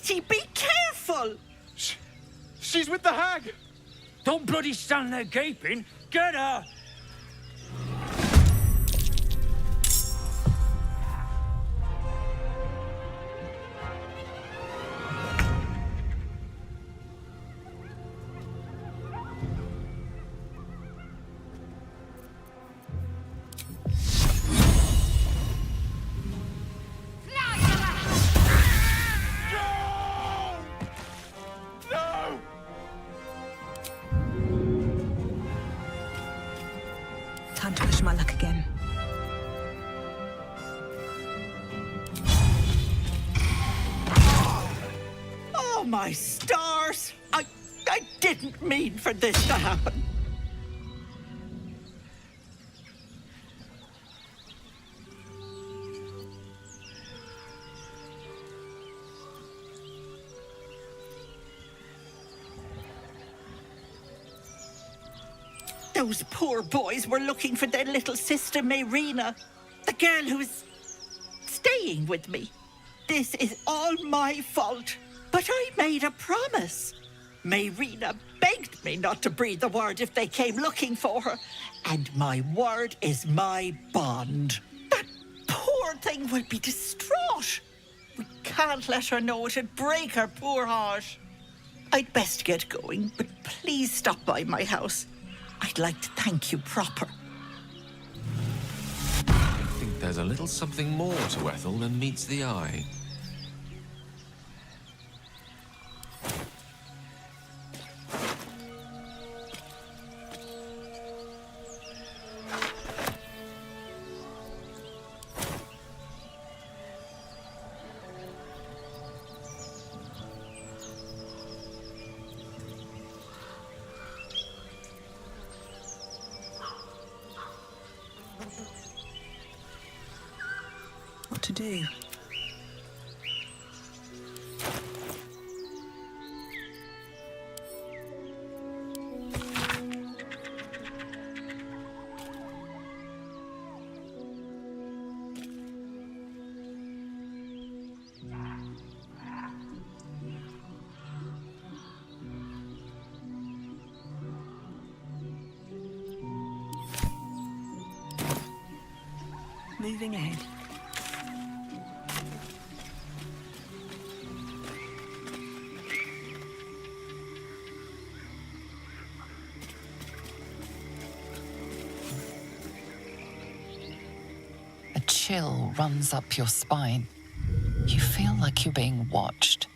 Mighty, be careful! She's with the hag! Don't bloody stand there gaping. Get her! Time to push my luck again. Oh, my stars! I didn't mean for this to happen. Those poor boys were looking for their little sister, Mayrina, the girl who is staying with me. This is all my fault, but I made a promise. Mayrina begged me not to breathe a word if they came looking for her, and my word is my bond. That poor thing will be distraught. We can't let her know. It'd break her poor heart. I'd best get going, but please stop by my house. I'd like to thank you proper. I think there's a little something more to Ethel than meets the eye. What to do? Moving ahead. A chill runs up your spine. You feel like you're being watched.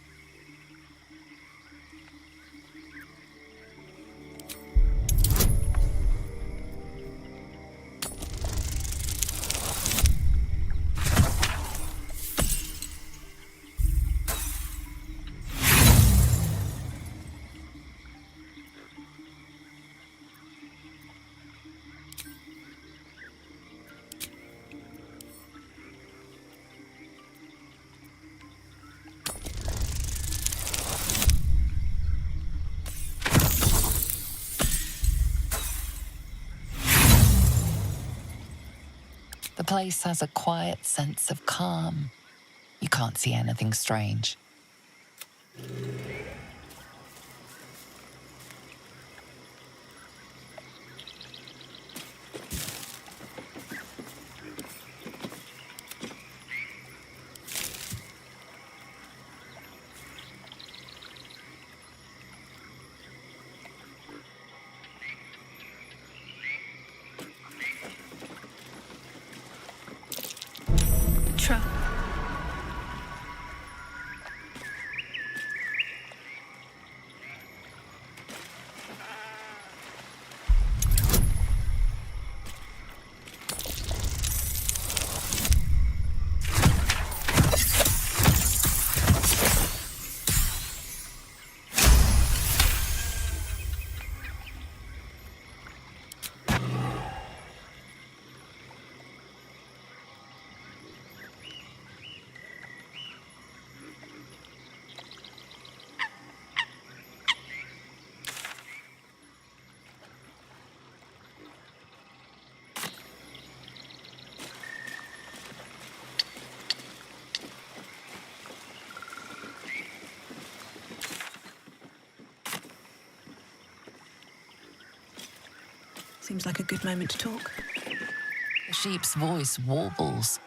The place has a quiet sense of calm. You can't see anything strange. Seems like a good moment to talk. The sheep's voice warbles.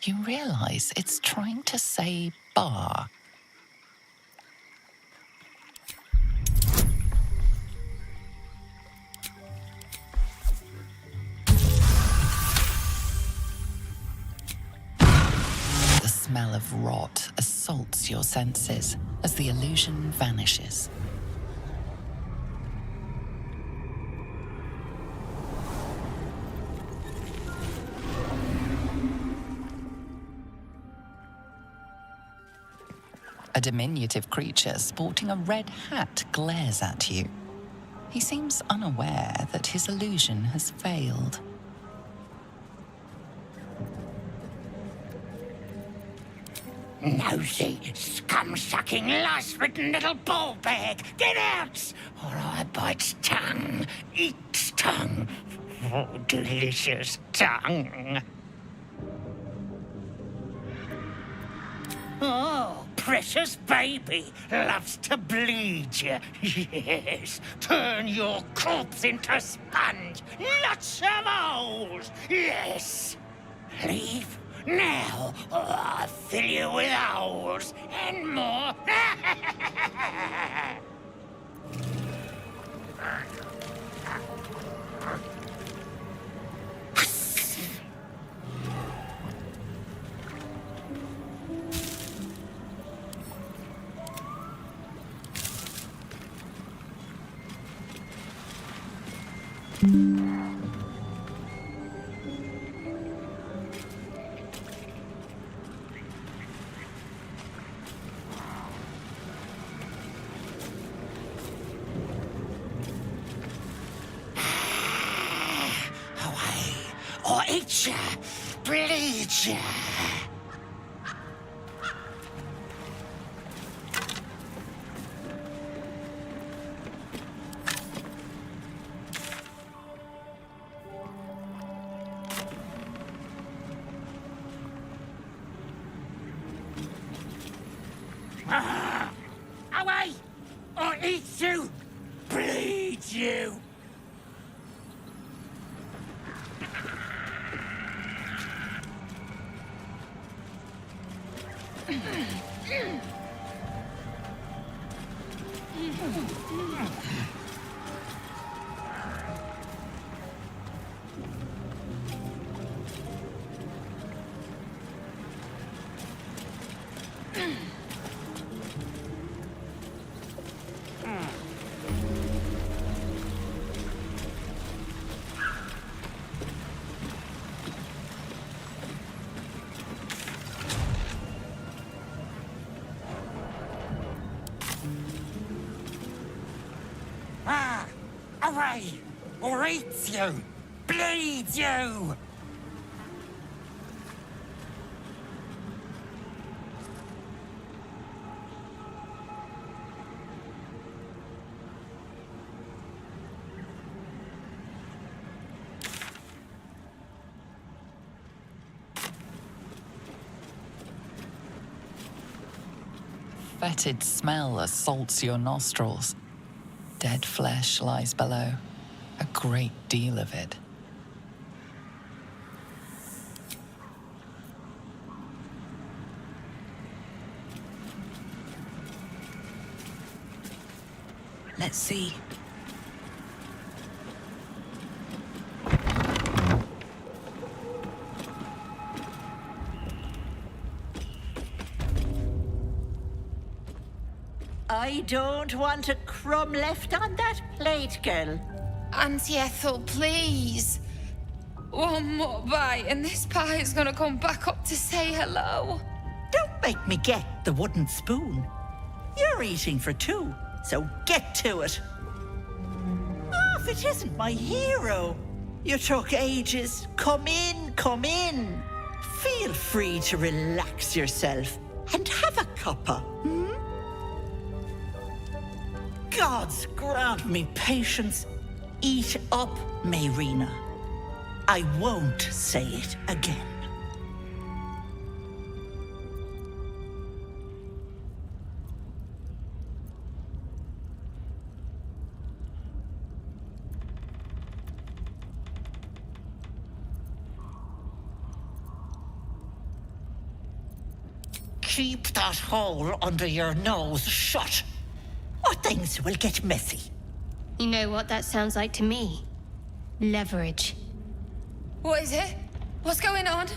You realize it's trying to say bar. The smell of rot assaults your senses as the illusion vanishes. A diminutive creature sporting a red hat glares at you. He seems unaware that his illusion has failed. Nosy, scum-sucking, lice-ridden little ball bag! Get out! Or I bite tongue, eat tongue. Oh, delicious tongue. Oh, precious baby loves to bleed you. Yes, turn your corpse into sponge. Lots of holes. Yes. Leave now, or I'll fill you with holes and more. Away, or eat ya, bleed ya. Away, or eat you, bleed you. Away, or eat you, bleed you. Fetid smell assaults your nostrils. Dead flesh lies below, a great deal of it. Let's see. I don't want a crumb left on that plate, girl. Auntie Ethel, please. One more bite and this pie is gonna come back up to say hello. Don't make me get the wooden spoon. You're eating for two, so get to it. Oh, if it isn't my hero. You took ages. Come in, come in. Feel free to relax yourself and have a cuppa, hmm? Gods grant me patience. Eat up, Mayrina. I won't say it again. keep that hole under your nose shut, or things will get messy. You know what that sounds like to me? Leverage. What is it? What's going on?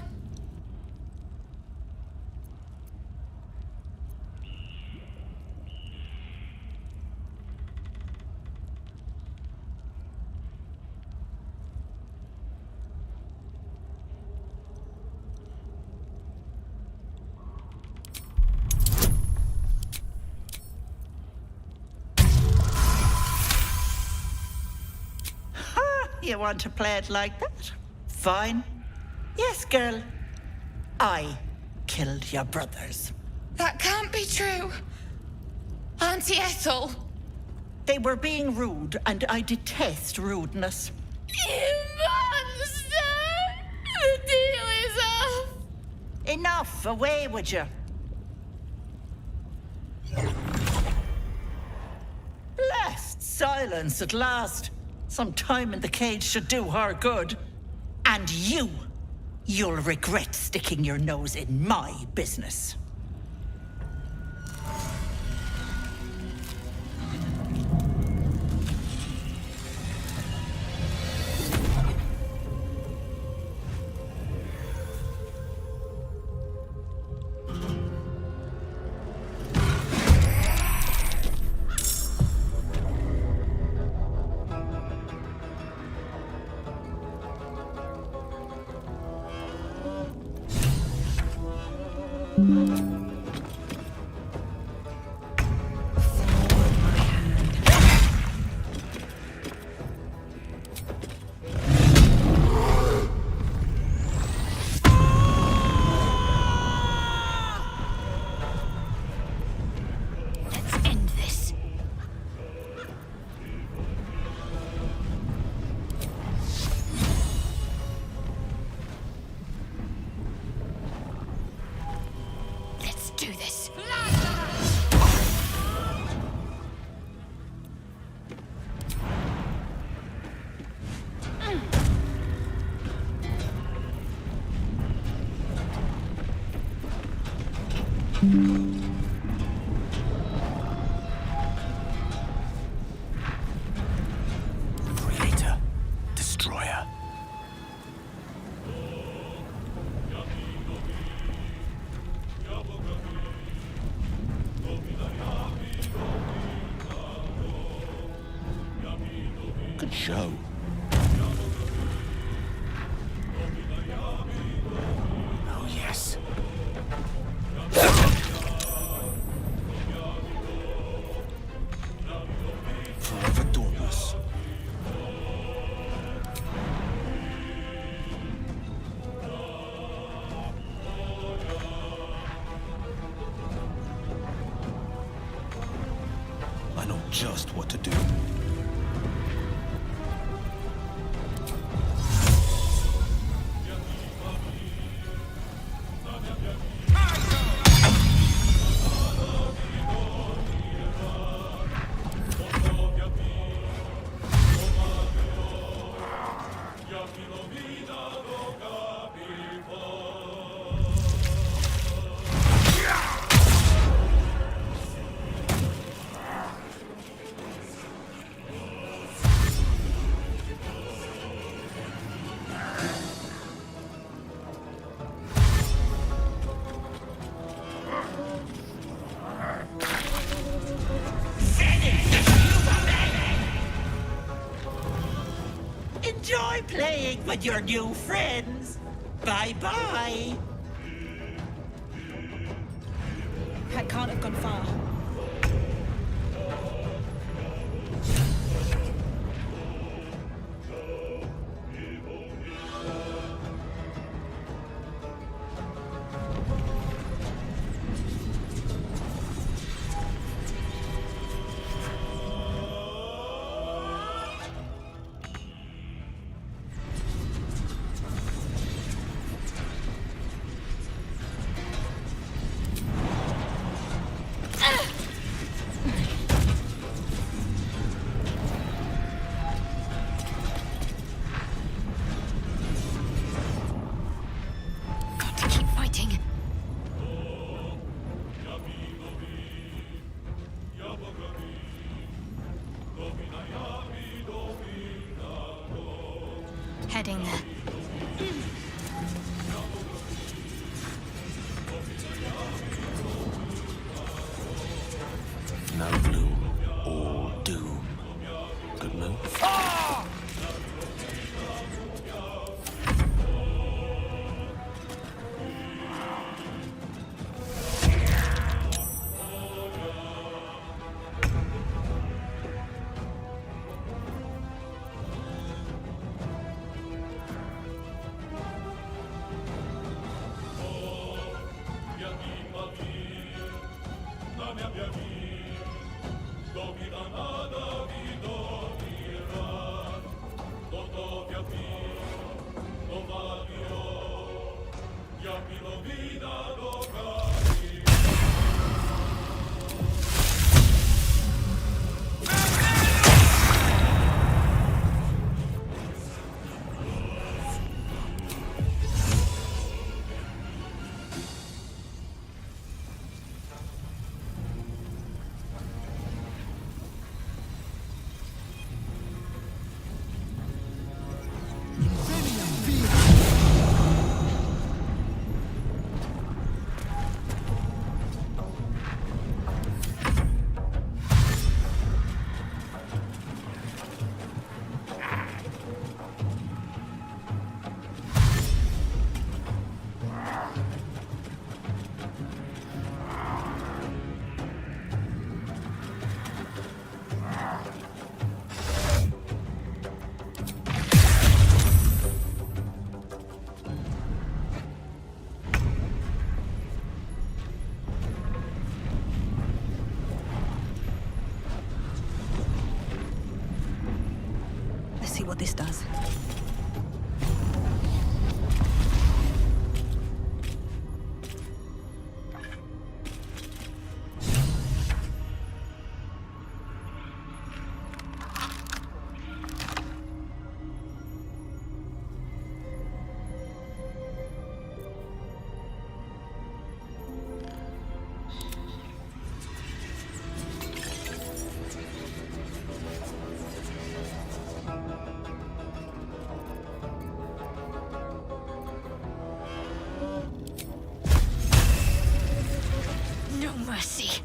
You want to play it like that? Fine. Yes, girl. I killed your brothers. That can't be true. Auntie Ethel. They were being rude, and I detest rudeness. You monster! The deal is off! Enough! Away with you! Blessed silence at last. Some time in the cage should do her good. And you'll regret sticking your nose in my business. Let's end this. Let's do this. Creator. Destroyer. Good show. Oh, yes. Forever dauntless. I know just what to do. Enjoy playing with your new friends. Bye-bye. That can't have gone far. getting there. No gloom, all doom. Good move. Let's see what this does. No mercy.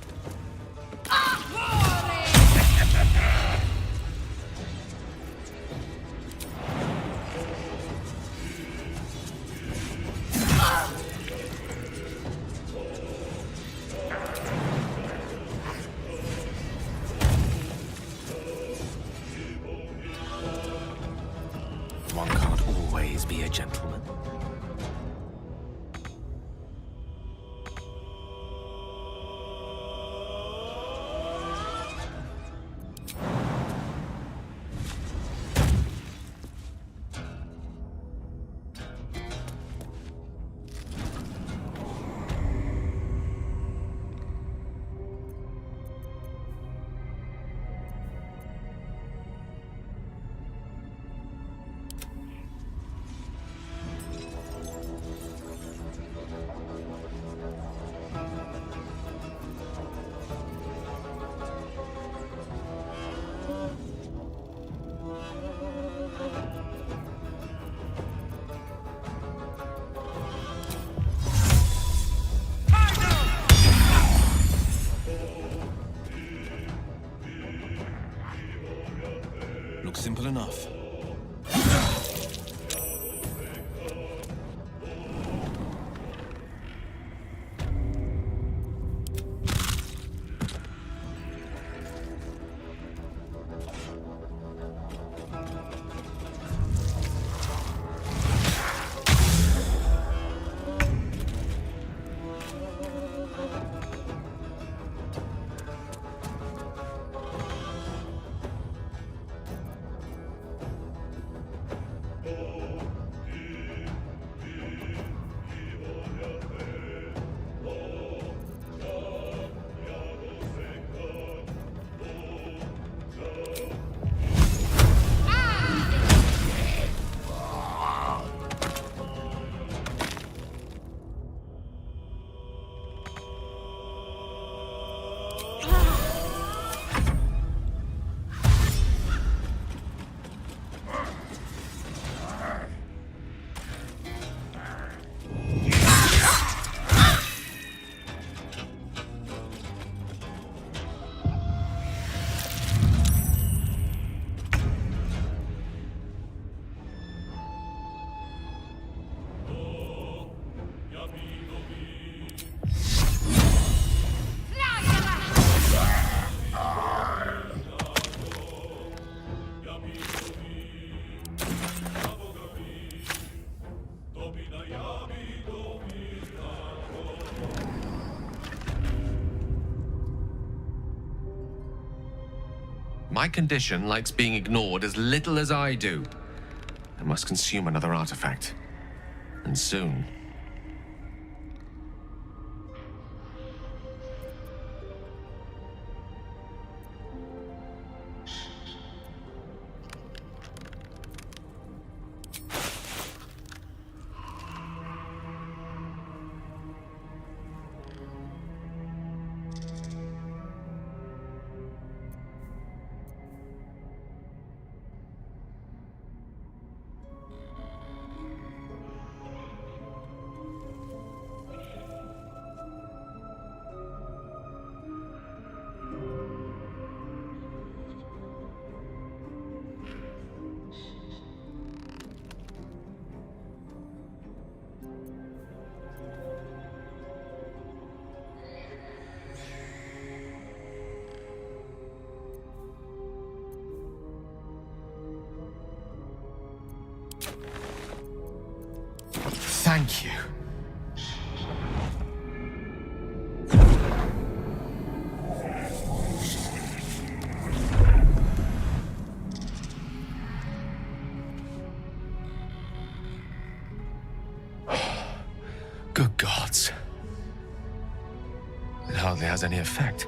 One can't always be a gentleman. Looks simple enough. My condition likes being ignored as little as I do. I must consume another artifact. And soon. Thank you. Good gods. It hardly has any effect.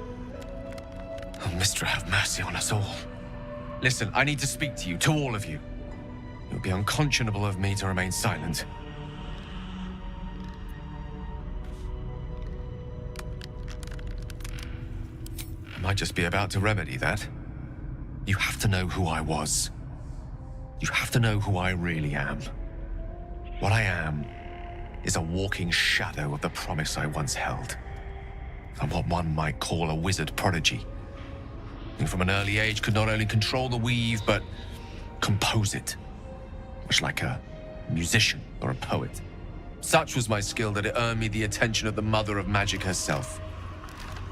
Oh, Mystra, have mercy on us all. Listen, I need to speak to you, to all of you. It would be unconscionable of me to remain silent. I might just be about to remedy that. You have to know who I was. You have to know who I really am. What I am is a walking shadow of the promise I once held. I'm what one might call a wizard prodigy. Who from an early age could not only control the weave, but compose it. Much like a musician or a poet. Such was my skill that it earned me the attention of the mother of magic herself.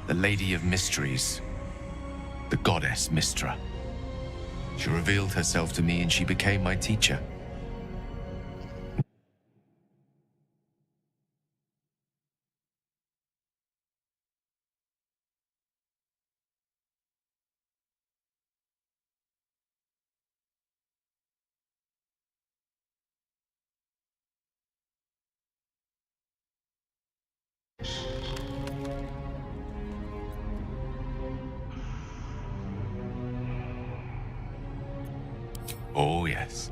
The Lady of Mysteries. The goddess Mystra. She revealed herself to me and she became my teacher. Oh, yes.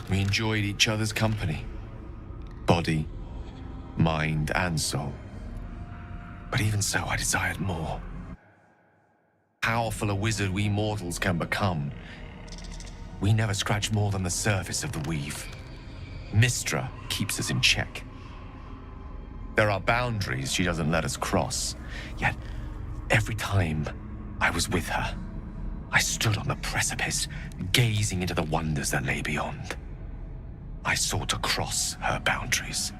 We enjoyed each other's company. Body, mind, and soul. But even so, I desired more. Powerful a wizard we mortals can become, we never scratch more than the surface of the weave. Mystra keeps us in check. There are boundaries she doesn't let us cross, yet every time I was with her, I stood on the precipice, gazing into the wonders that lay beyond. I sought to cross her boundaries.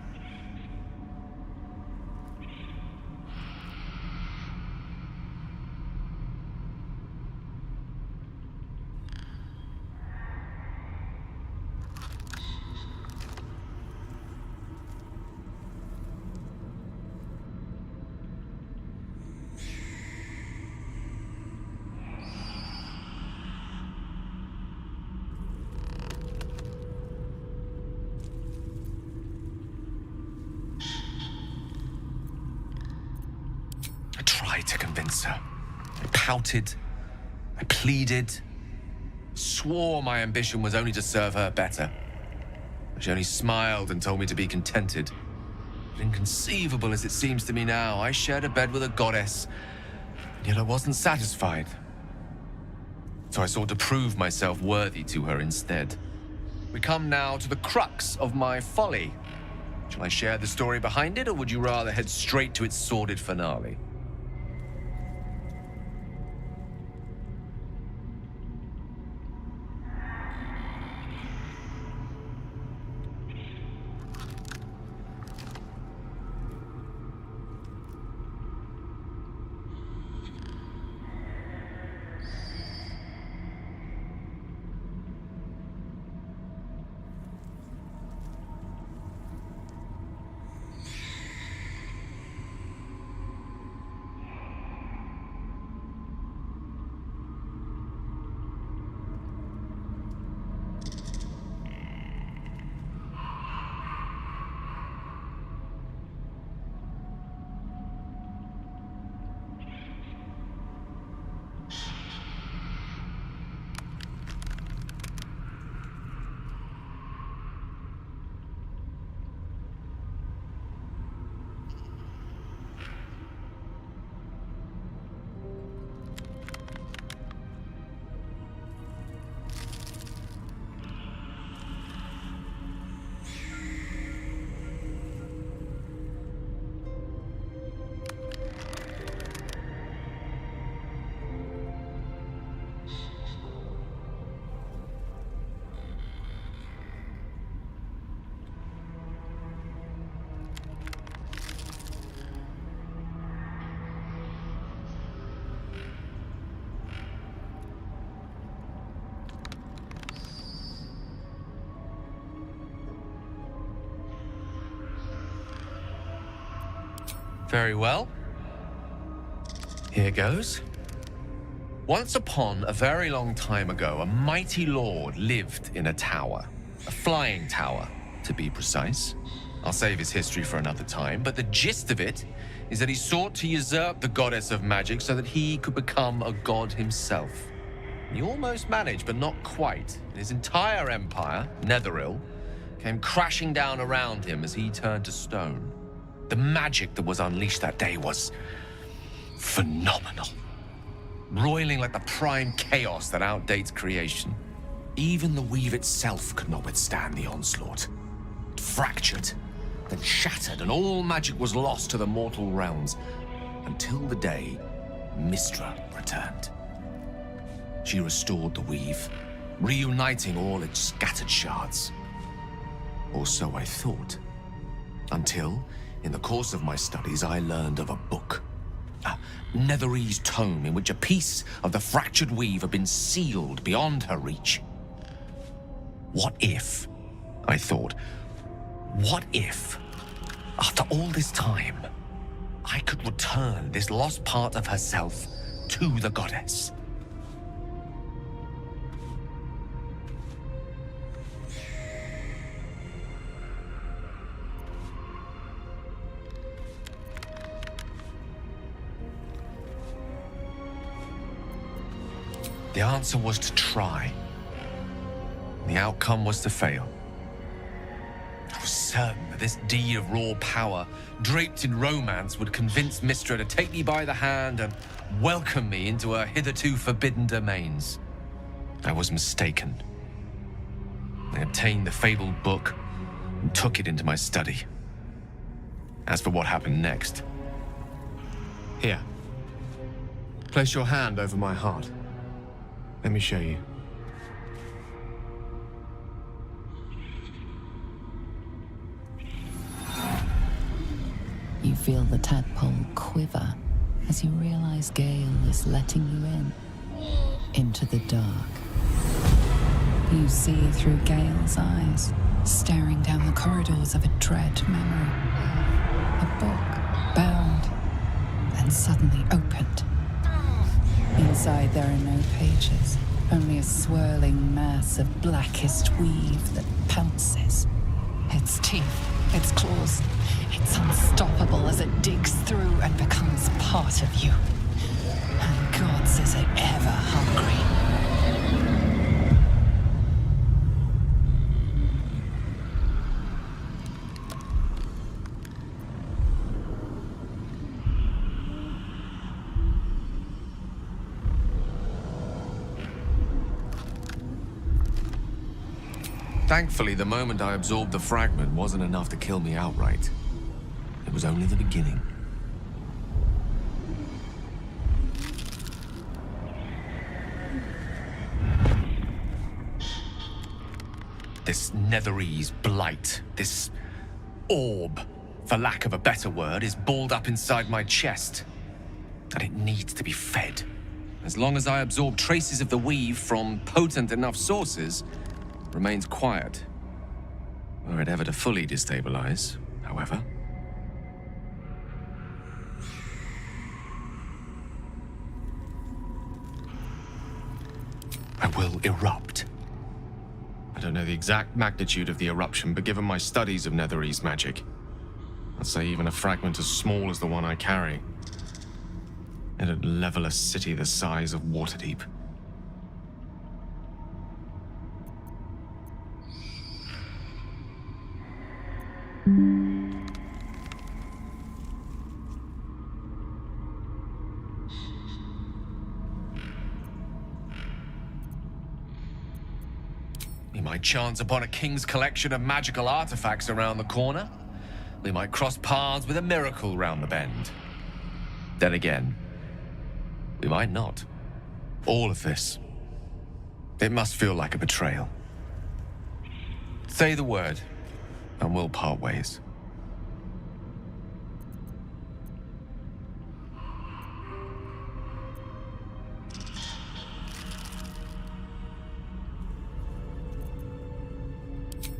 To convince her. I pouted, I pleaded, swore my ambition was only to serve her better. She only smiled and told me to be contented. But inconceivable as it seems to me now, I shared a bed with a goddess, and yet I wasn't satisfied. So I sought to prove myself worthy to her instead. We come now to the crux of my folly. Shall I share the story behind it, or would you rather head straight to its sordid finale? Very well. Here goes. Once upon a very long time ago, a mighty lord lived in a tower. A flying tower, to be precise. I'll save his history for another time, but the gist of it is that he sought to usurp the goddess of magic so that he could become a god himself. He almost managed, but not quite. His entire empire, Netheril, came crashing down around him as he turned to stone. The magic that was unleashed that day was phenomenal. Roiling like the prime chaos that outdates creation. Even the weave itself could not withstand the onslaught. It fractured, then shattered, and all magic was lost to the mortal realms, until the day Mystra returned. She restored the weave, reuniting all its scattered shards. Or so I thought. Until, in the course of my studies, I learned of a book. A Netherese tome in which a piece of the fractured weave had been sealed beyond her reach. What if, I thought, what if, after all this time, I could return this lost part of herself to the goddess? The answer was to try. The outcome was to fail. I was certain that this deed of raw power, draped in romance, would convince Mystra to take me by the hand and welcome me into her hitherto forbidden domains. I was mistaken. I obtained the fabled book and took it into my study. As for what happened next... Here. Place your hand over my heart. Let me show you. You feel the tadpole quiver as you realize Gale is letting you into the dark. You see through Gale's eyes, staring down the corridors of a dread memory. A book, bound, and suddenly opened. Inside there are no pages, only a swirling mass of blackest weave that pounces. Its teeth, its claws, it's unstoppable as it digs through and becomes part of you. And gods, is it ever hungry. Thankfully, the moment I absorbed the fragment wasn't enough to kill me outright. It was only the beginning. This Netherese blight, this orb, for lack of a better word, is balled up inside my chest. And it needs to be fed. As long as I absorb traces of the weave from potent enough sources, remains quiet. Were it ever to fully destabilize, however. I will erupt. I don't know the exact magnitude of the eruption, but given my studies of Netherese magic, I'd say even a fragment as small as the one I carry, it'd level a city the size of Waterdeep. We might chance upon a king's collection of magical artifacts around the corner. We might cross paths with a miracle round the bend. Then again, we might not. All of this, it must feel like a betrayal. Say the word, and we'll part ways.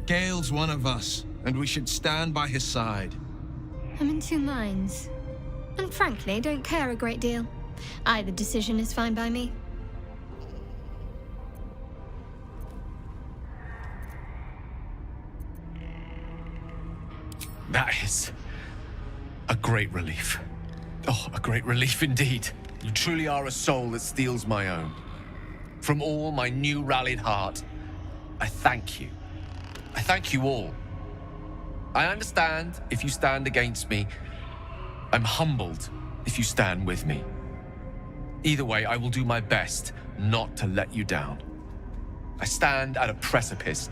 Gale's one of us, and we should stand by his side. I'm in two minds. and frankly, don't care a great deal. Either decision is fine by me. That is a great relief. Oh, a great relief indeed. You truly are a soul that steals my own. From all my new rallied heart, I thank you. I thank you all. I understand if you stand against me. I'm humbled if you stand with me. Either way, I will do my best not to let you down. I stand at a precipice,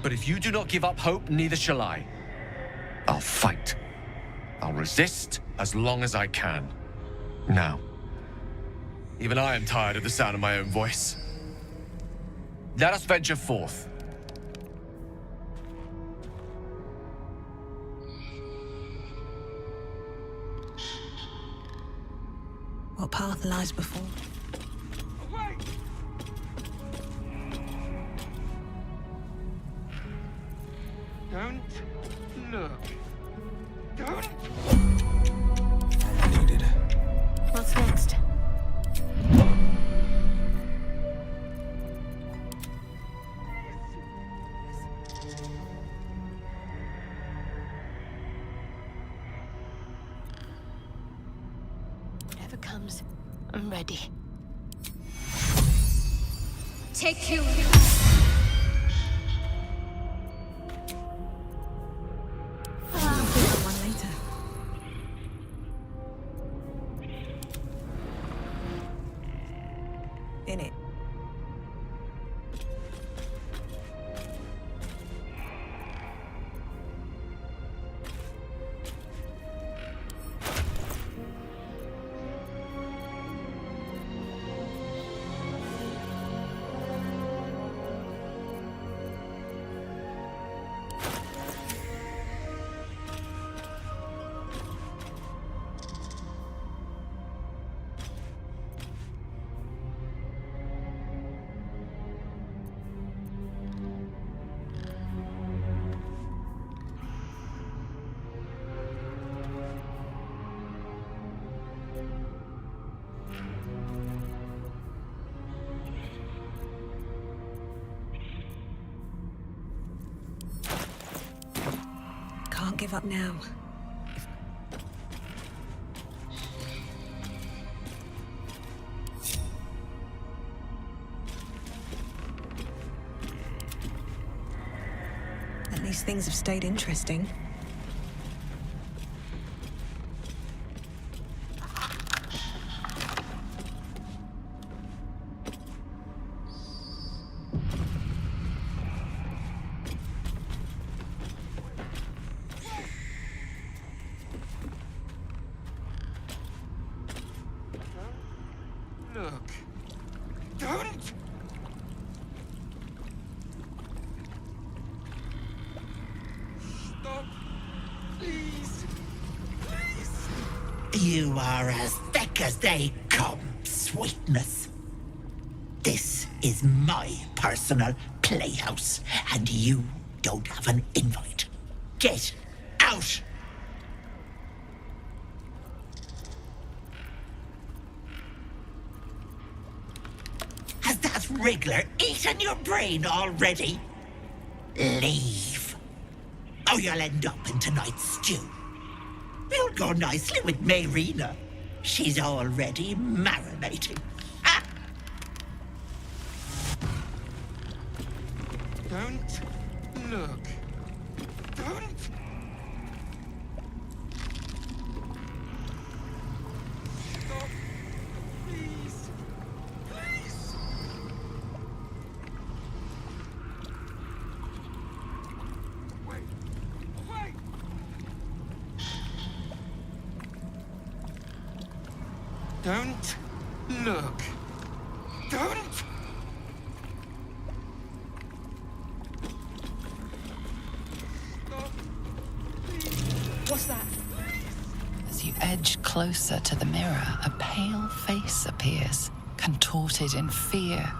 but if you do not give up hope, neither shall I. I'll fight. I'll resist as long as I can. Now, even I am tired of the sound of my own voice. Let us venture forth. What path lies before? Don't look. Don't. Needed. What's next? Whatever comes, I'm ready. Take you. I'll do that one later. In it. Can't give up now. At least things have stayed interesting. Look. Don't. Stop. Please. Please. You are as thick as they come, sweetness. This is my personal playhouse, and you don't have an invite. Get out! Has that wriggler eaten your brain already? Leave. Or you'll end up in tonight's stew. You'll go nicely with Mayrina. She's already marinating. Ah! Don't look. Don't. Stop. Please. Please. Wait. Wait. Don't look. Don't. What's that? As you edge closer to the mirror, a pale face appears, contorted in fear.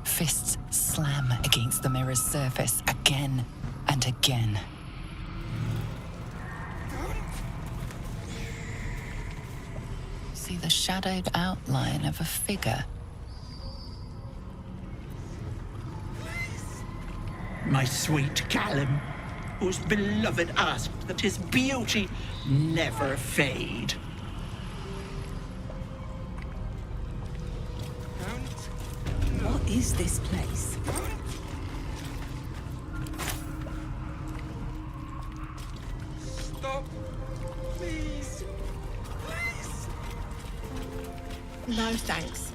Fists slam against the mirror's surface again and again. see the shadowed outline of a figure. My sweet Callum, whose beloved asked that his beauty never fade. What is this place? Stop. Please. Please. No, thanks.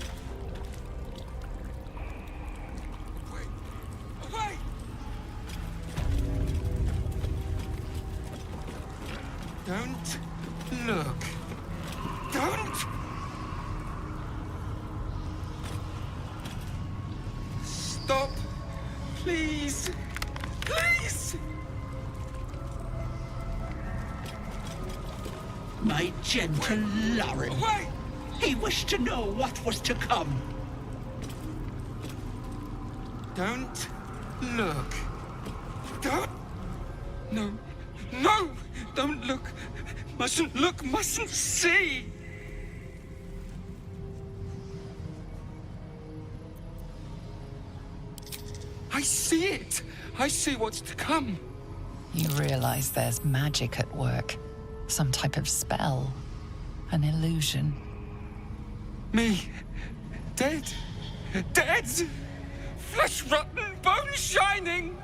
Wait. Wait. Don't look. Don't. Stop. Please. Please. My gentle Lauren. Wait. He wished to know what was to come. Don't look. Don't. No. No! Don't look. Mustn't look. Mustn't see. I see it. I see what's to come. You realize there's magic at work. Some type of spell. An illusion. Me. Dead. Dead! Flesh rotten, bone shining!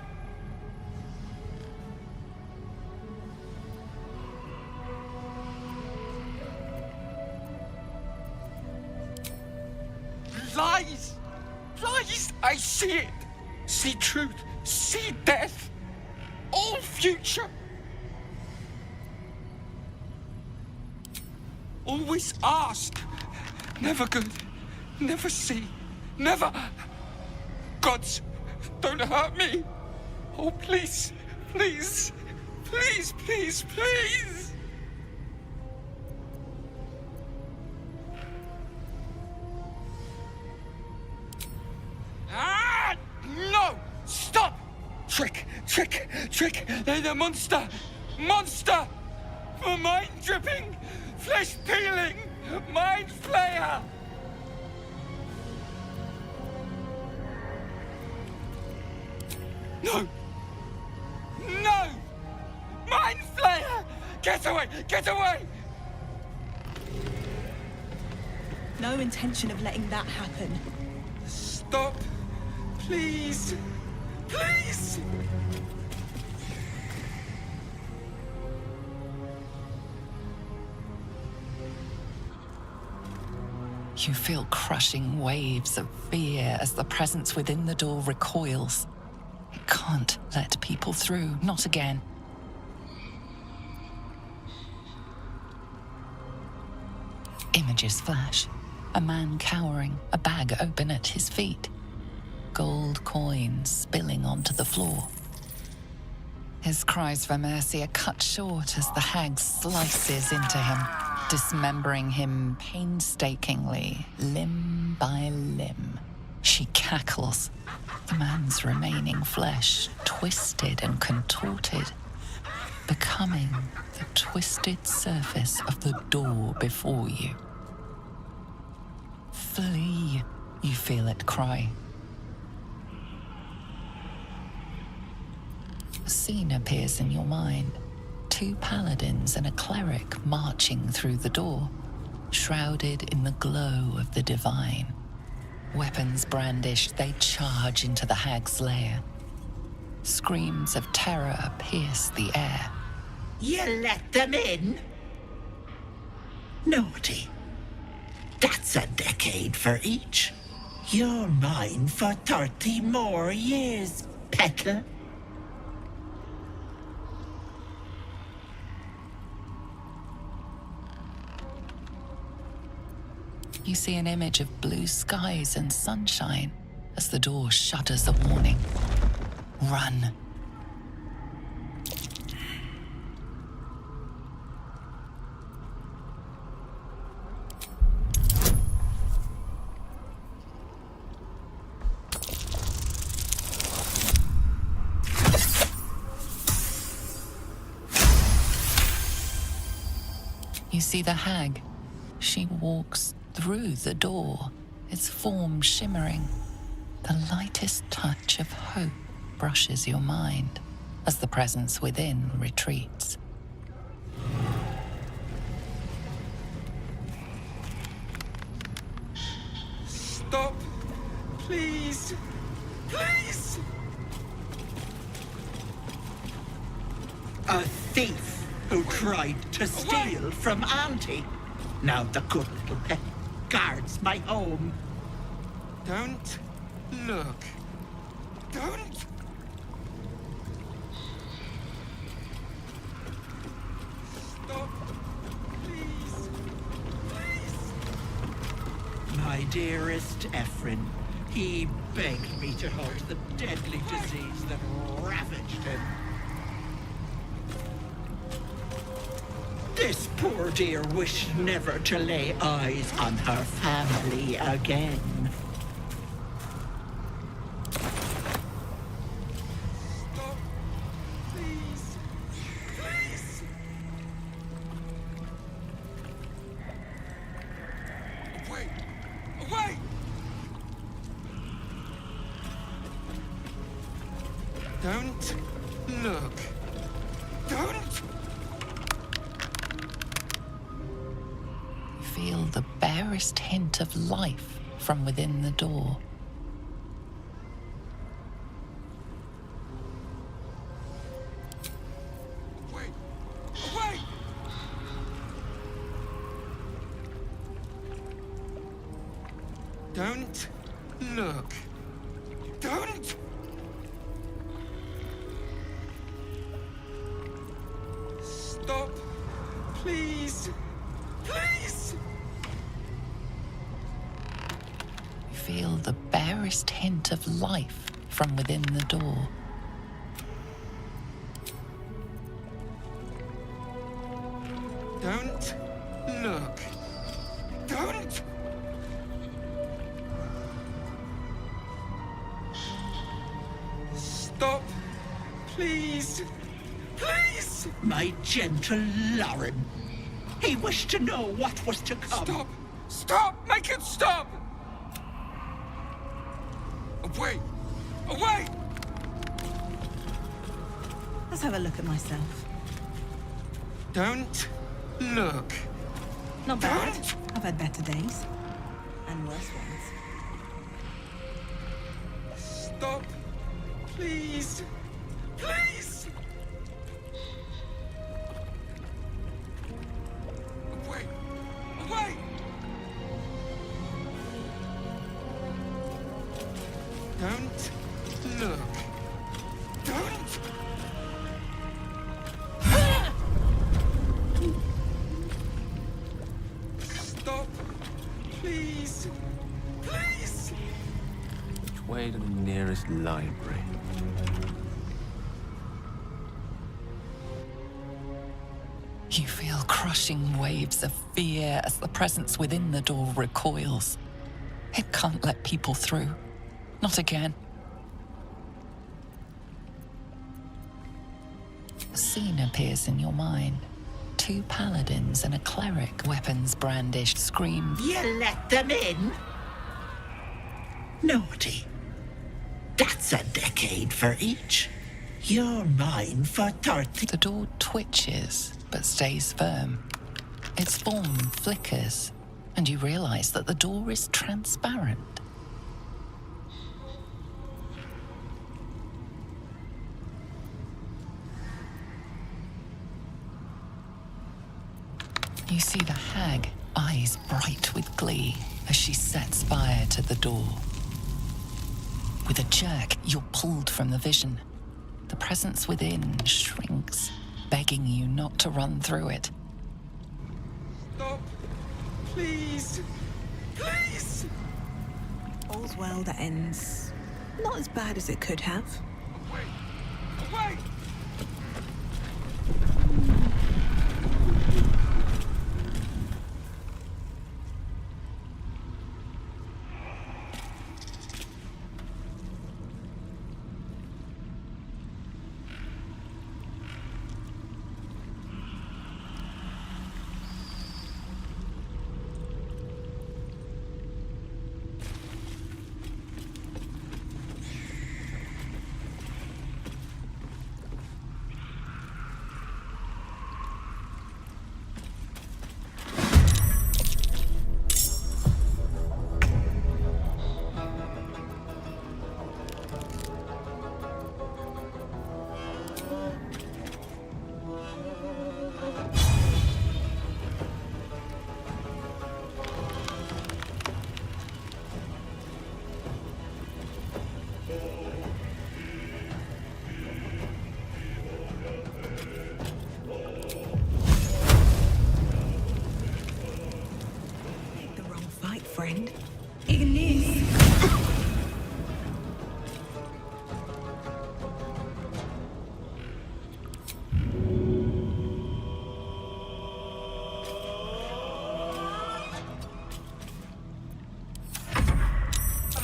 Lies! Lies! I see it! See truth, see death, all future! Always ask, never good, never see, never... Gods, don't hurt me! Oh, please, please, please, please, please! Ah! No! Stop! Trick! Trick! Trick! They're the monster! Monster! For mind dripping! Flesh peeling! Mind flayer! No! No! Mind flayer! Get away! Get away! No intention of letting that happen. Stop! Please! Please! You feel crushing waves of fear as the presence within the door recoils. It can't let people through, not again. Images flash. A man cowering, a bag open at his feet. Gold coins spilling onto the floor. His cries for mercy are cut short as the hag slices into him, dismembering him painstakingly, limb by limb. She cackles, the man's remaining flesh twisted and contorted, becoming the twisted surface of the door before you. Flee, you feel it cry. A scene appears in your mind. 2 paladins and a cleric marching through the door, shrouded in the glow of the divine. Weapons brandished, they charge into the hag's lair. Screams of terror pierce the air. You let them in? Naughty. That's a decade for each. You're mine for 30 more years, petal. You see an image of blue skies and sunshine as the door shudders a warning. Run. You see the hag, She walks through the door, its form shimmering. The lightest touch of hope brushes your mind as the presence within retreats. Stop! Please! Please! A thief who tried to steal from Auntie. Now the good little pet guards my home. Don't look. Don't! Stop! Please! Please! My dearest Ephraim, he begged me to halt the deadly disease that ravaged him. This poor dear wished never to lay eyes on her family again. Stop! Please! Please! Away! Away! Don't look. Don't! Feel the barest hint of life from within the door. Away! Away! Don't look. Don't! Stop! Please! Please! Feel the barest hint of life from within the door. Don't look. Don't! Stop! Please! Please! My gentle Lauren. He wished to know what was to come. Stop! Stop! Make it stop! Away! Away! Let's have a look at myself. Don't look. Not bad. Don't! I've had better days. And worse ones. Stop! Please! Please! Away! Away! Don't look. Don't! Stop! Please! Please! Which way to the nearest library? You feel crushing waves of fear as the presence within the door recoils. It can't let people through. Not again. A scene appears in your mind. Two paladins and a cleric, weapons brandished, scream. You let them in? Naughty. That's a decade for each. You're mine for 30. The door twitches, but stays firm. Its form flickers, and you realize that the door is transparent. You see the hag, eyes bright with glee, as she sets fire to the door. With a jerk, you're pulled from the vision. The presence within shrinks, begging you not to run through it. Stop! Please! Please! All's well that ends not as bad as it could have. Away! Away!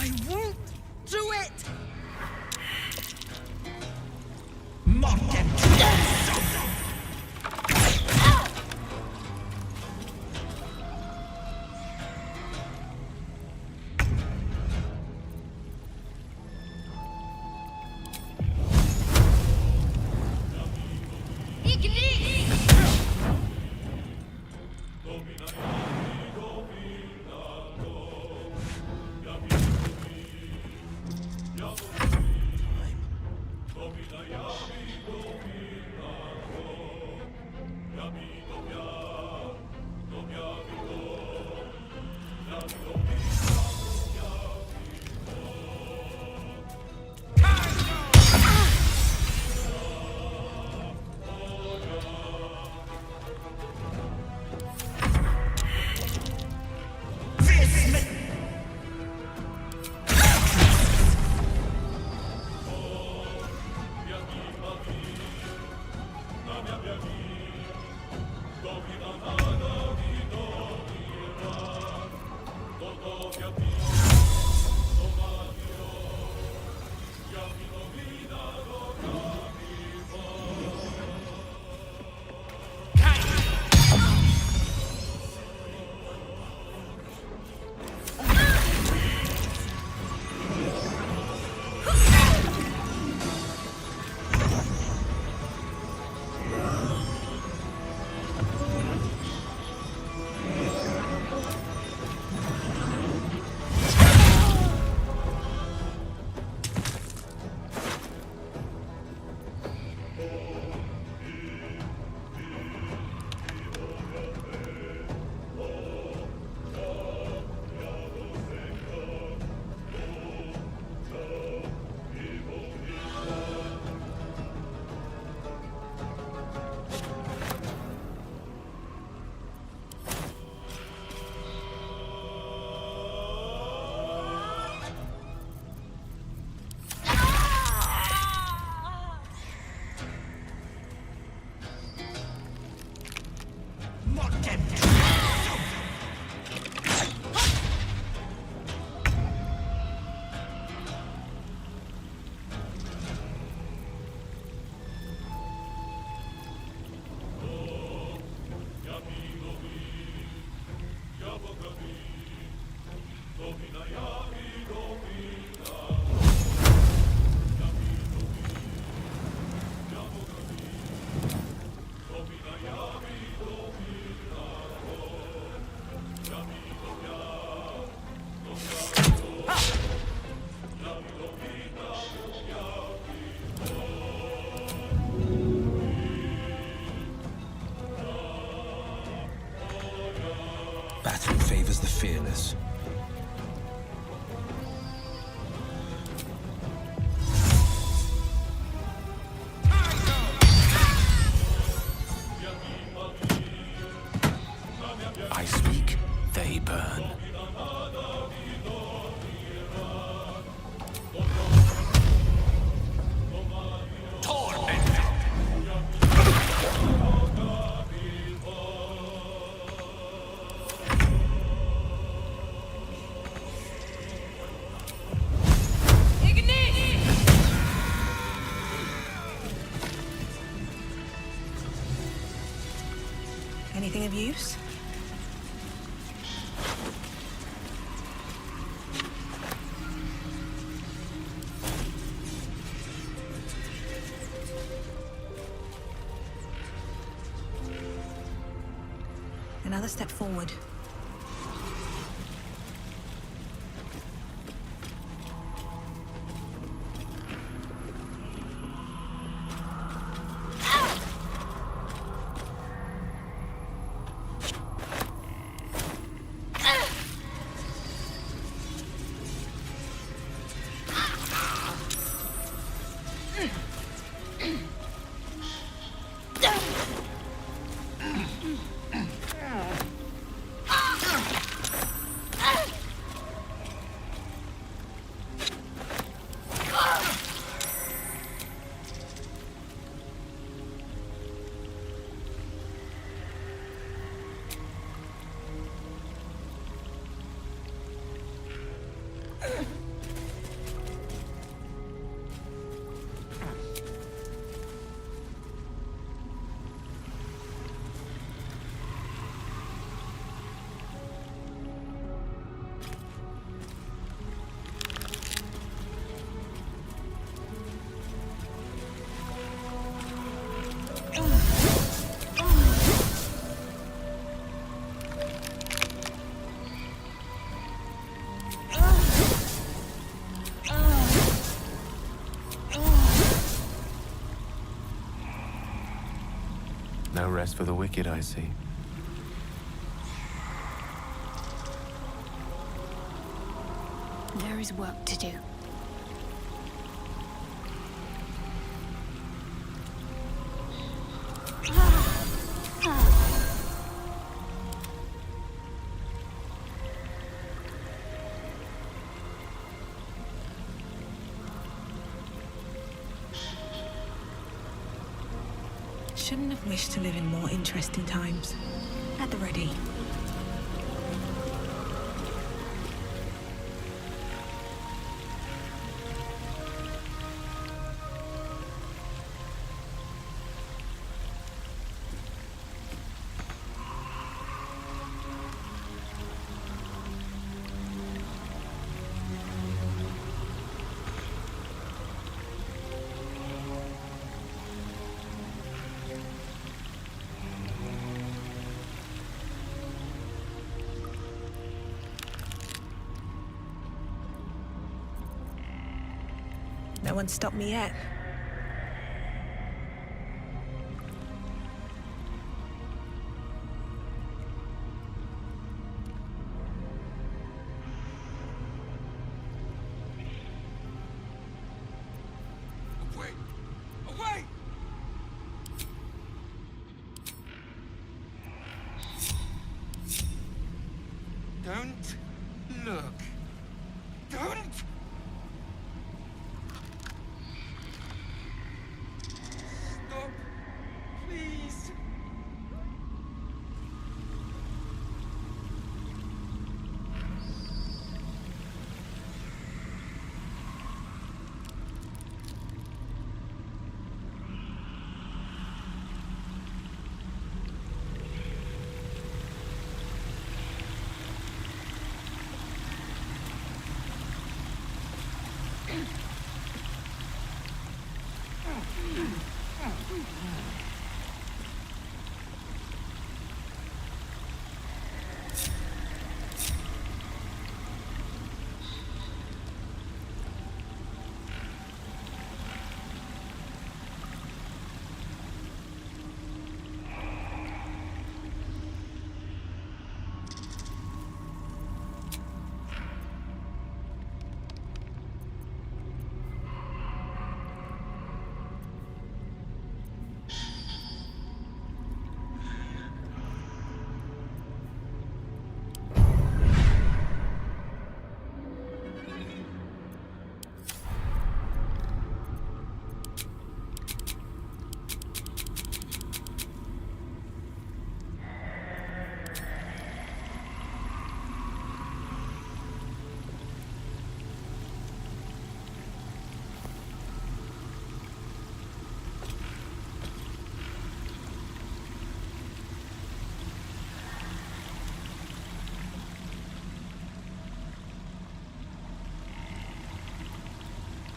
I won't do it! Battle favors the fearless. I speak, they burn. Anything of use? Another step forward. No rest for the wicked, I see. There is work to do. Shouldn't have wished to live in more interesting times. At the ready. No one stopped me yet. Away! Away! Don't look. Don't! Stop, please.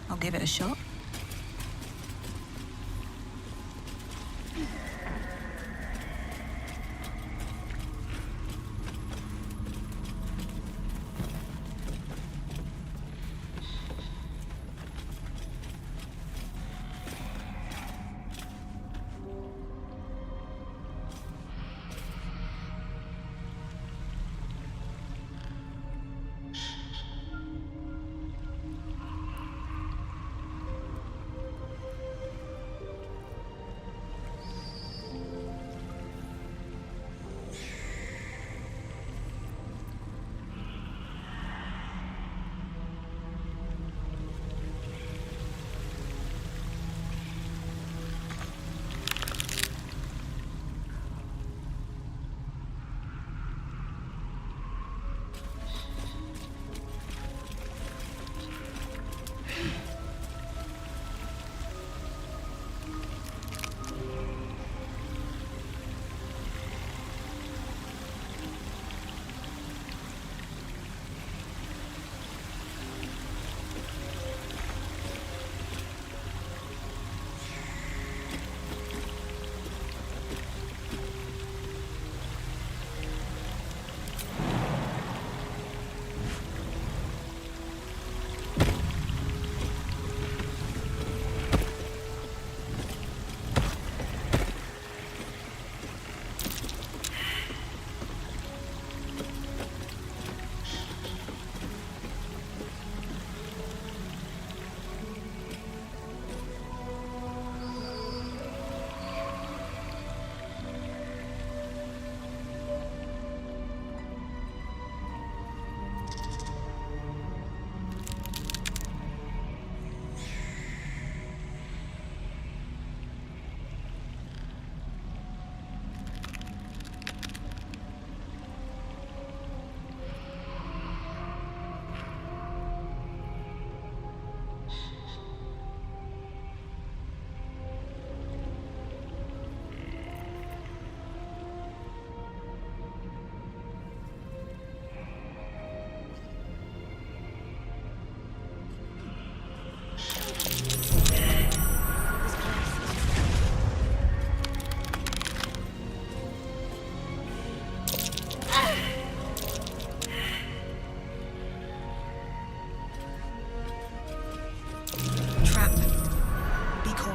I'll give it a shot.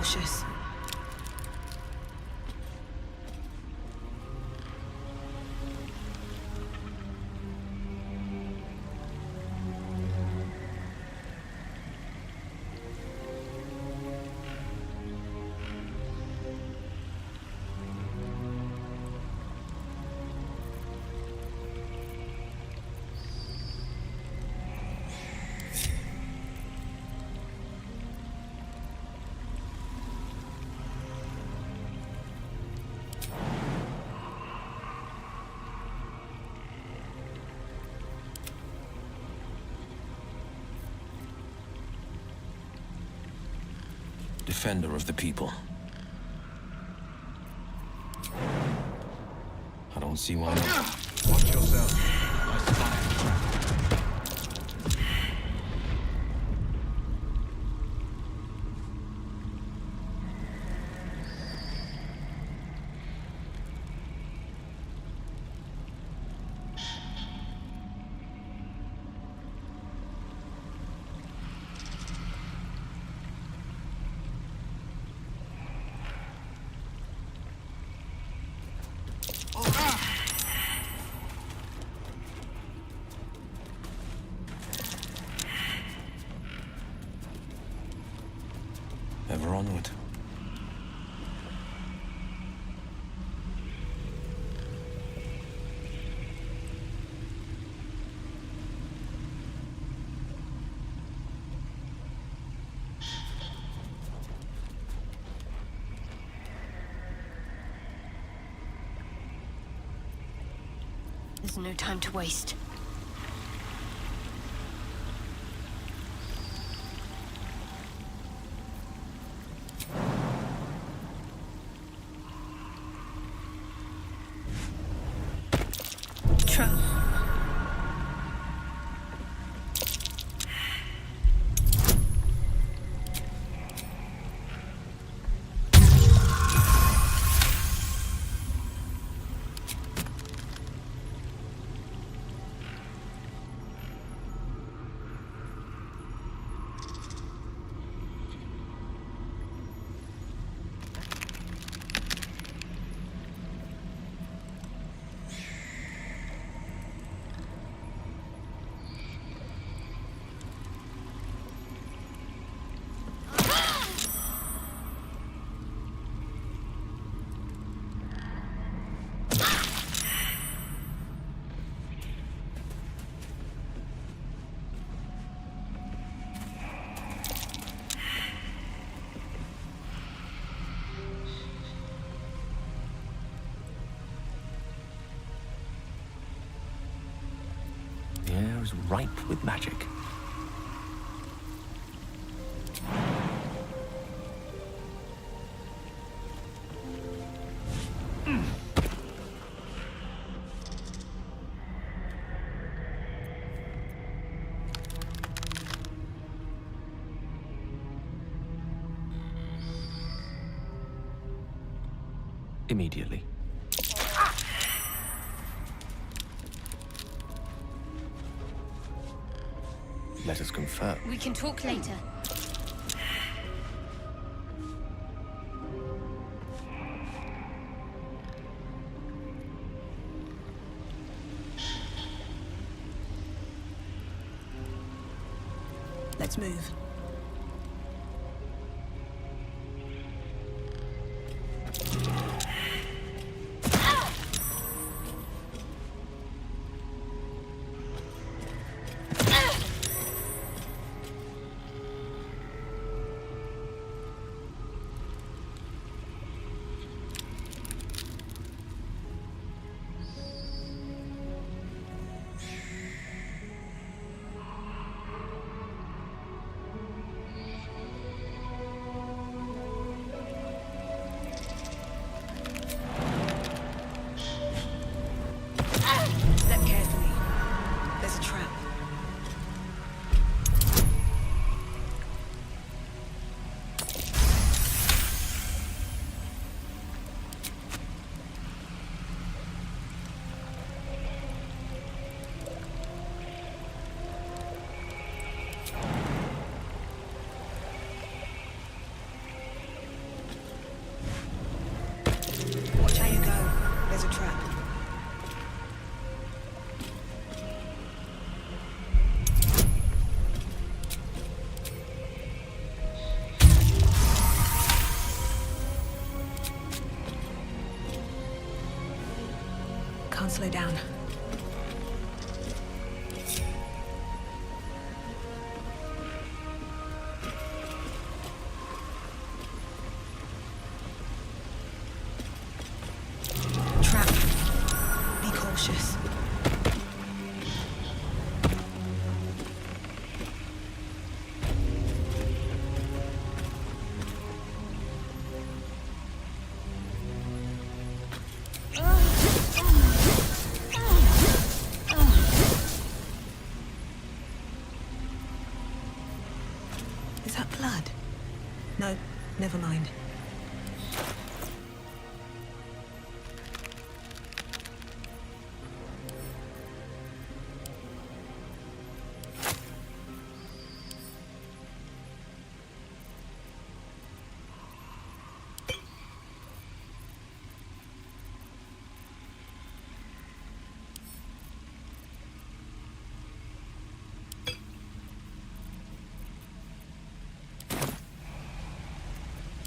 cautious. Defender of the people. I don't see why not. Watch yourself. I spy. Ever onward. There's no time to waste. The air is ripe with magic. Immediately. Let us confirm. We can talk later. Let's move. slow down. Trap. Be cautious. Is that blood? No, never mind.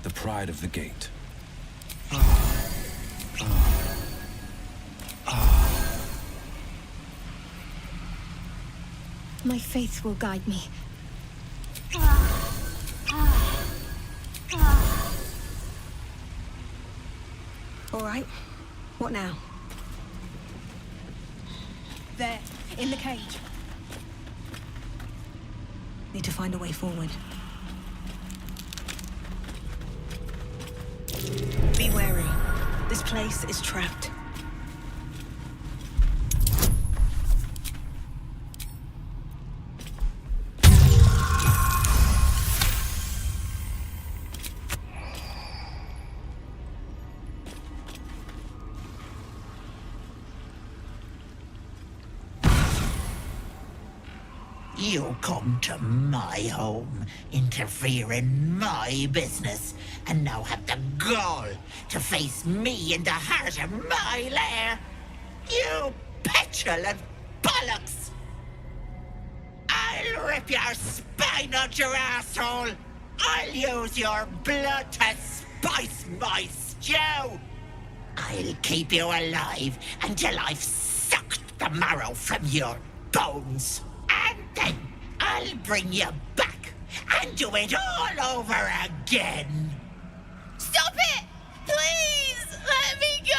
The pride of the gate. My faith will guide me. All right. What now? There, in the cage. Need to find a way forward. Be wary. This place is trapped. You come to my home, interfere in my business, and now have the gall to face me in the heart of my lair. You petulant bollocks! I'll rip your spine out your asshole! I'll use your blood to spice my stew! I'll keep you alive until I've sucked the marrow from your bones. And then I'll bring you back and do it all over again. Stop it! Please! Let me go!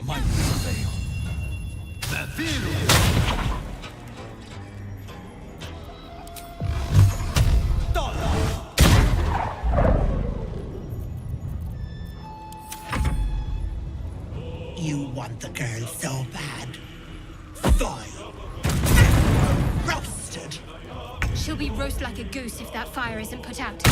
Might prevail. You want the girl so bad. Fine. Roasted. She'll be roast like a goose if that fire isn't put out.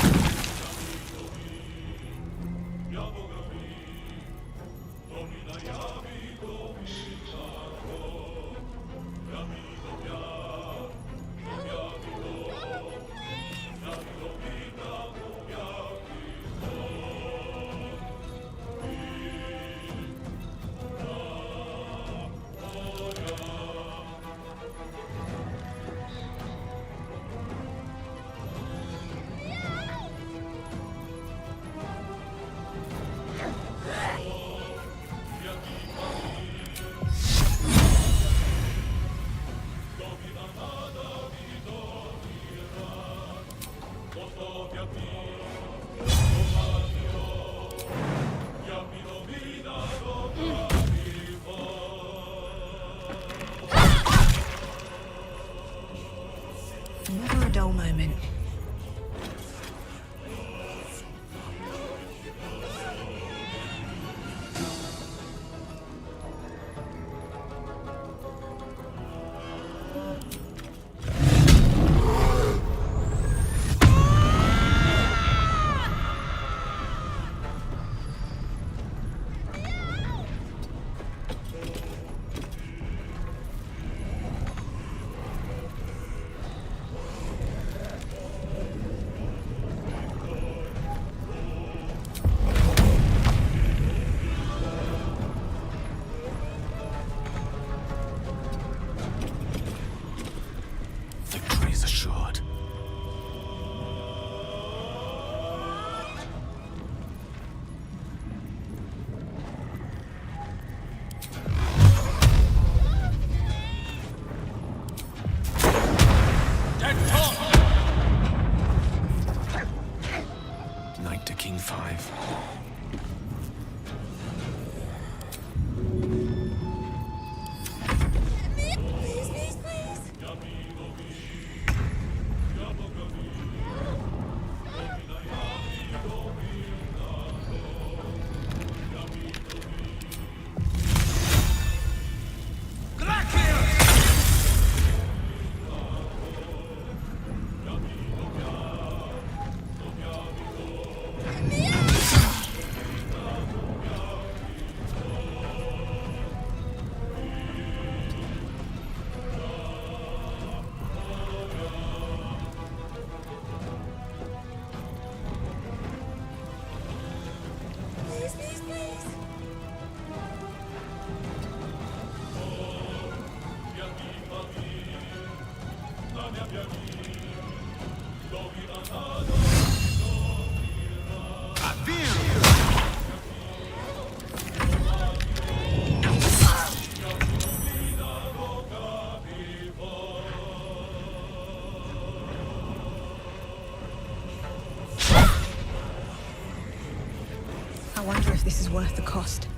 I wonder if this is worth the cost.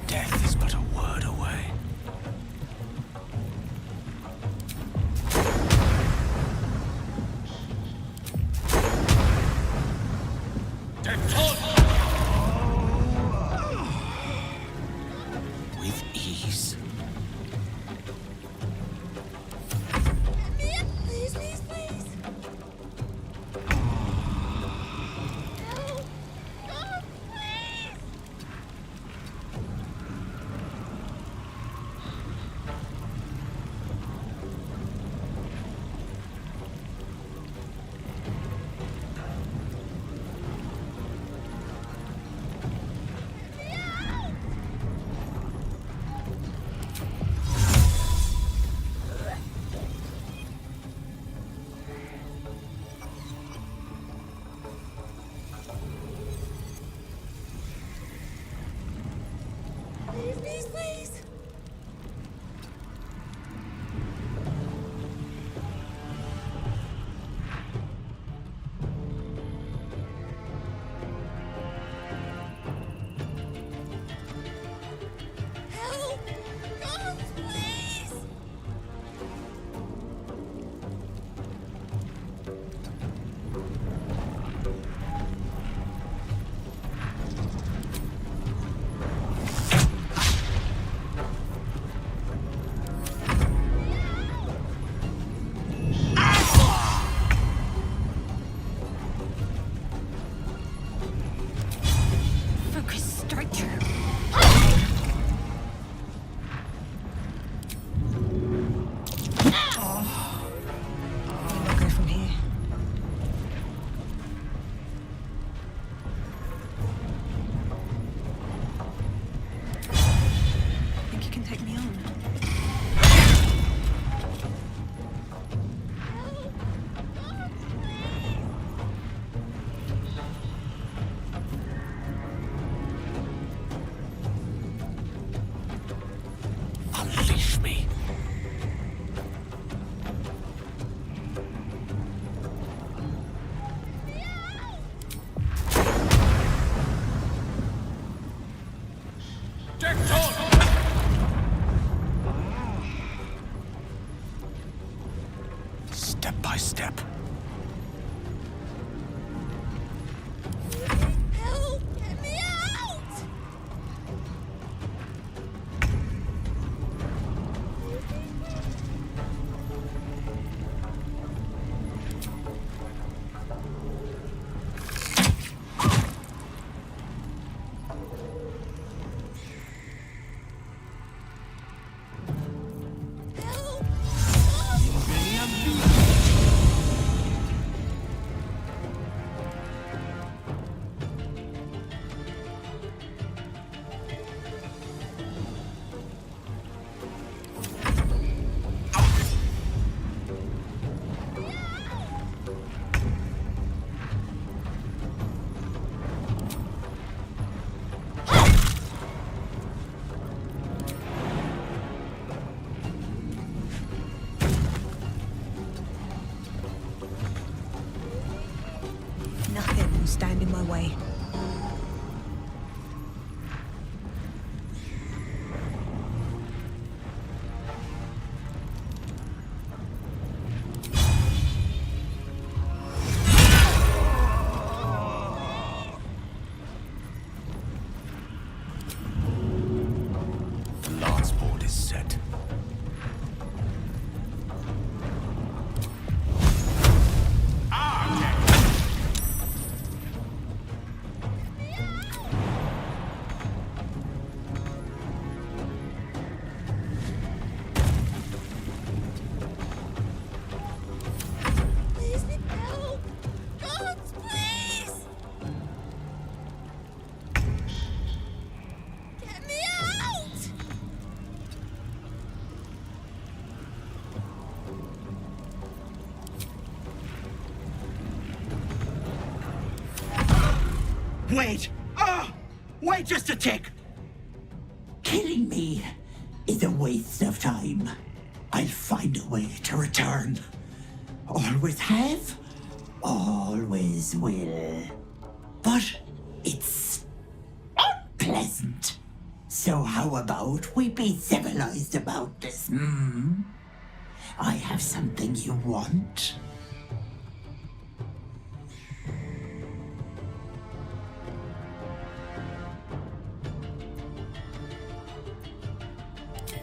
Death is but a word away. With ease. Please, please, please. God, please. Please, please, please. Help! God, please! Focus, Striker. Where do I go from here? Think you can take me on? Unleash me. Step by step. Help! Get me out! Help! Nothing will stand in my way. The lance board is set. Wait! Wait just a tick! Killing me is a waste of time. I'll find a way to return. Always have, always will. But it's unpleasant. So how about we be civilized about this, I have something you want.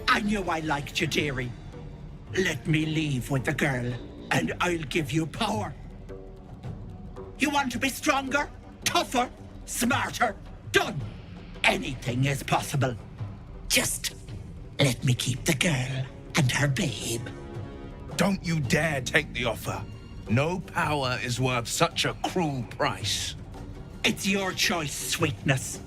I knew I liked you, dearie. Let me leave with the girl, and I'll give you power. You want to be stronger, tougher, smarter? Done. Anything is possible. Just let me keep the girl and her babe. Don't you dare take the offer. No power is worth such a cruel price. It's your choice, sweetness.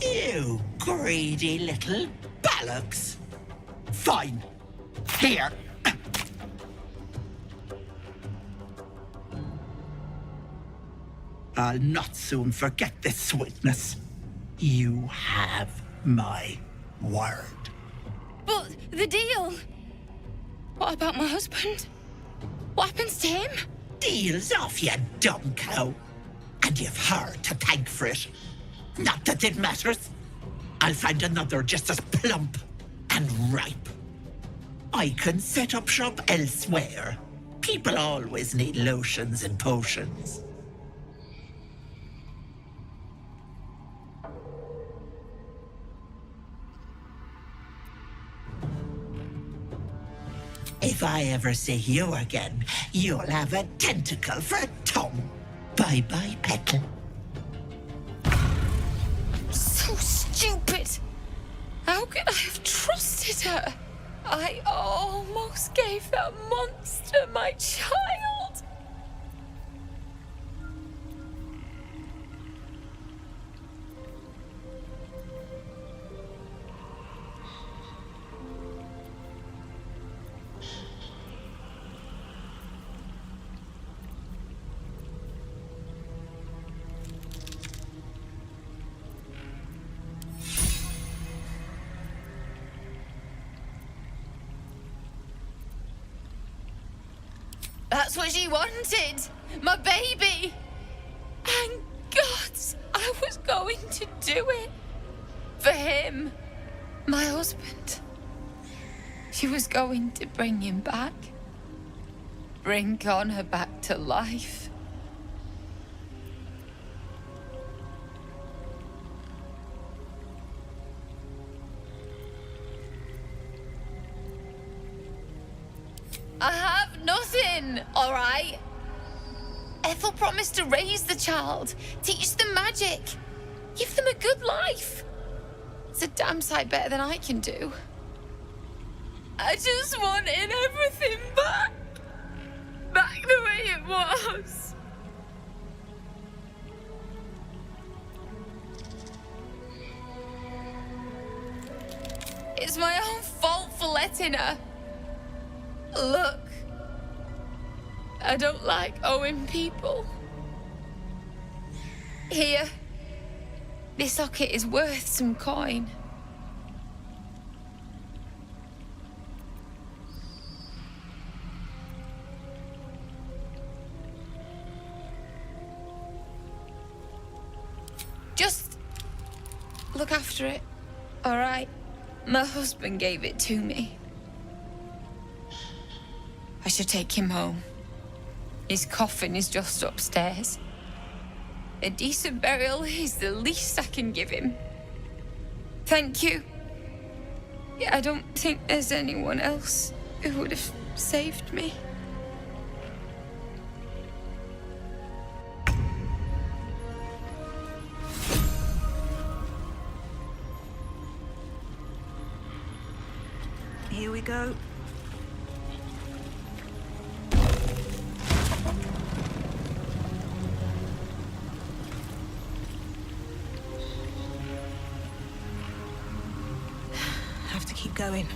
You greedy little bollocks. Fine. Here. I'll not soon forget this sweetness. You have my word. But the deal. What about my husband? What happens to him? Deal's off, you dumb cow. And you've her to thank for it. Not that it matters. I'll find another just as plump and ripe. I can set up shop elsewhere. People always need lotions and potions. If I ever see you again, you'll have a tentacle for a tongue. Bye-bye, Petal. So stupid. How could I have trusted her? I almost gave that monster my child. That's what she wanted. My baby. And God, I was going to do it. For him. My husband. She was going to bring him back. Bring Connor back to life. I have nothing, all right? Ethel promised to raise the child, teach them magic, give them a good life. It's a damn sight better than I can do. I just wanted everything back. Back the way it was. It's my own fault for letting her. Look, I don't like owing people. Here, this locket is worth some coin. Just look after it, all right? My husband gave it to me. I should take him home. His coffin is just upstairs. A decent burial is the least I can give him. Thank you. I don't think there's anyone else who would have saved me. go. Have to keep going.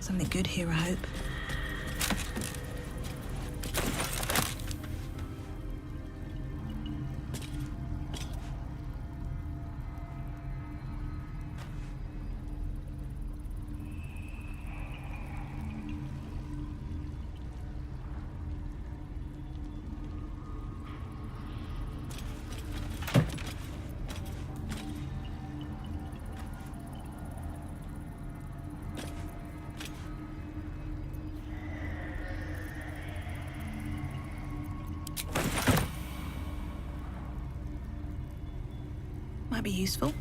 Something good here, I hope. Might be useful.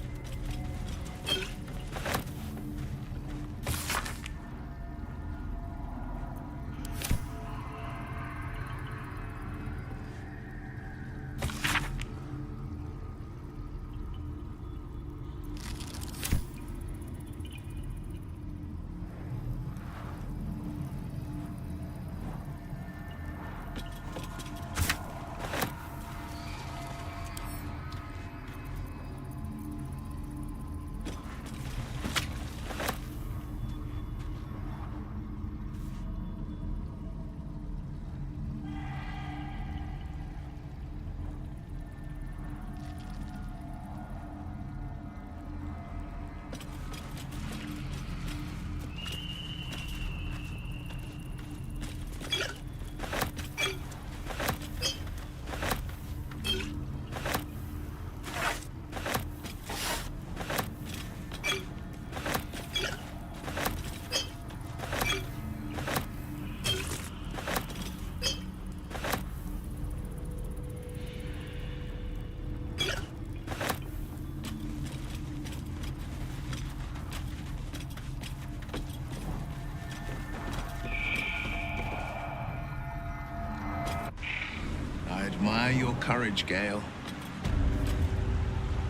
I admire your courage, Gale.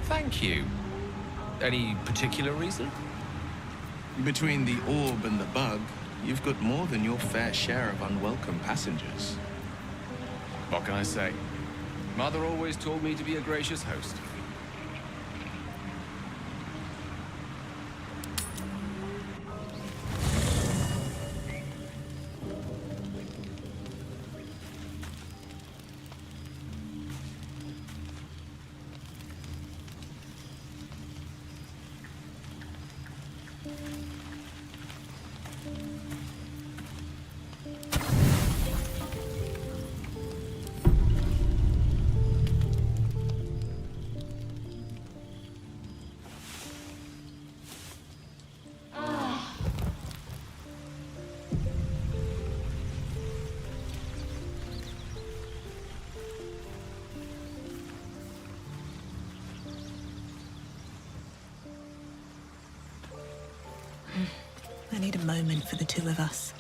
Thank you. Any particular reason? Between the orb and the bug, you've got more than your fair share of unwelcome passengers. What can I say? Mother always told me to be a gracious host. I need a moment for the two of us.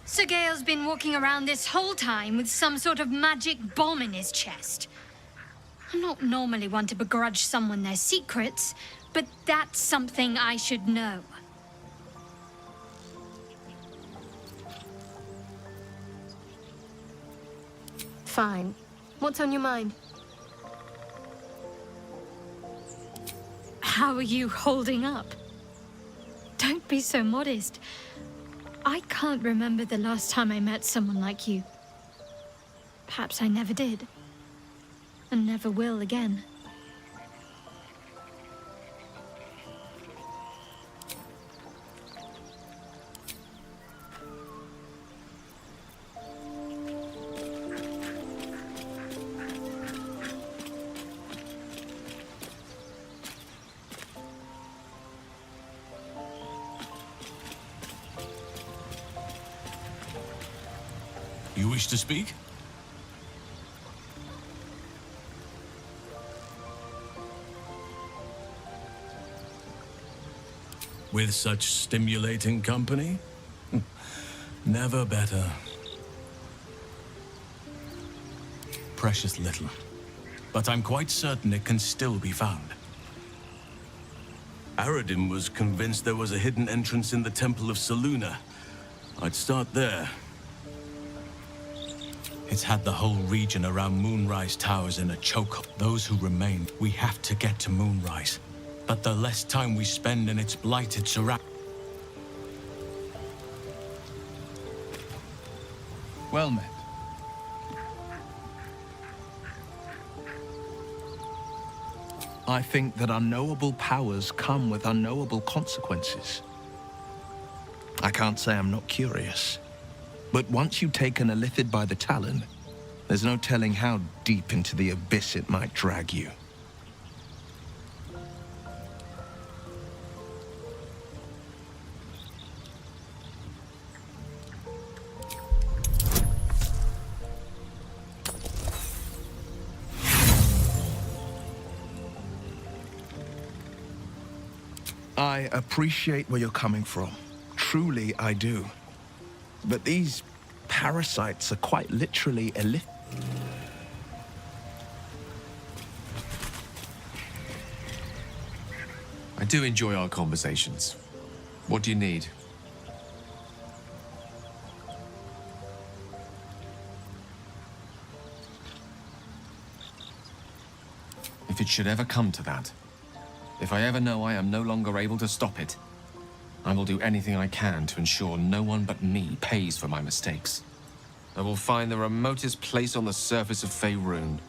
So Gale's been walking around this whole time with some sort of magic bomb in his chest. I'm not normally one to begrudge someone their secrets, but that's something I should know. Fine. What's on your mind? How are you holding up? Don't be so modest. I can't remember the last time I met someone like you. Perhaps I never did. And never will again. You wish to speak? With such stimulating company? Never better. Precious little. But I'm quite certain it can still be found. Aradin was convinced there was a hidden entrance in the Temple of Selûne. I'd start there. It's had the whole region around Moonrise Towers in a chokehold. Those who remain, we have to get to Moonrise. But the less time we spend in its blighted surround... Well met. I think that unknowable powers come with unknowable consequences. I can't say I'm not curious, but once you've taken a Lithid by the talon, there's no telling how deep into the abyss it might drag you. I appreciate where you're coming from. Truly, I do. But these parasites are quite literally illithid. I do enjoy our conversations. What do you need? If it should ever come to that, if I ever know I am no longer able to stop it, I will do anything I can to ensure no one but me pays for my mistakes. I will find the remotest place on the surface of Faerûn,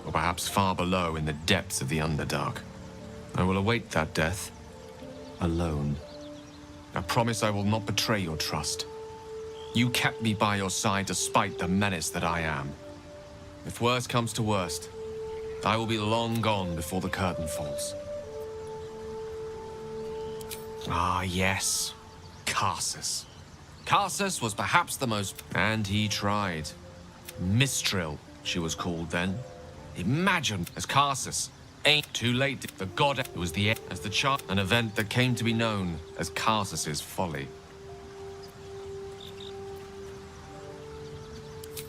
or perhaps far below in the depths of the Underdark. I will await that death, alone. I promise I will not betray your trust. You kept me by your side despite the menace that I am. If worst comes to worst, I will be long gone before the curtain falls. Ah, yes. Karsus. Karsus was perhaps the most... And he tried. Mistral, she was called then. Imagine, as Karsus. Ain't too late. The god was the end. As the child, an event that came to be known as Karsus's folly.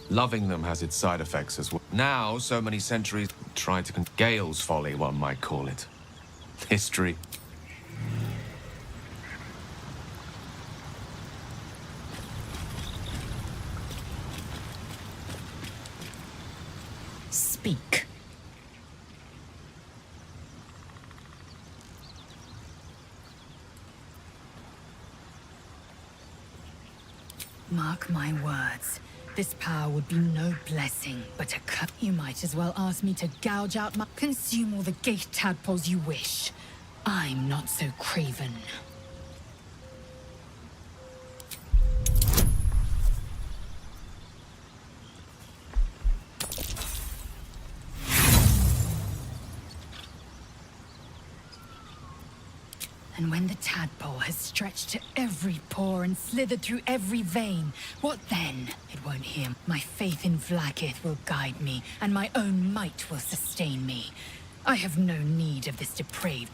Loving them has its side effects as well. Now, so many centuries, tried to... Gale's folly, one might call it. History. Speak. Mark my words. This power would be no blessing, but a cut. You might as well ask me to gouge out my... Consume all the gate tadpoles you wish. I'm not so craven. And when the tadpole has stretched to every pore and slithered through every vein, what then? It won't hear. My faith in Vlaakith will guide me, and my own might will sustain me. I have no need of this depraved...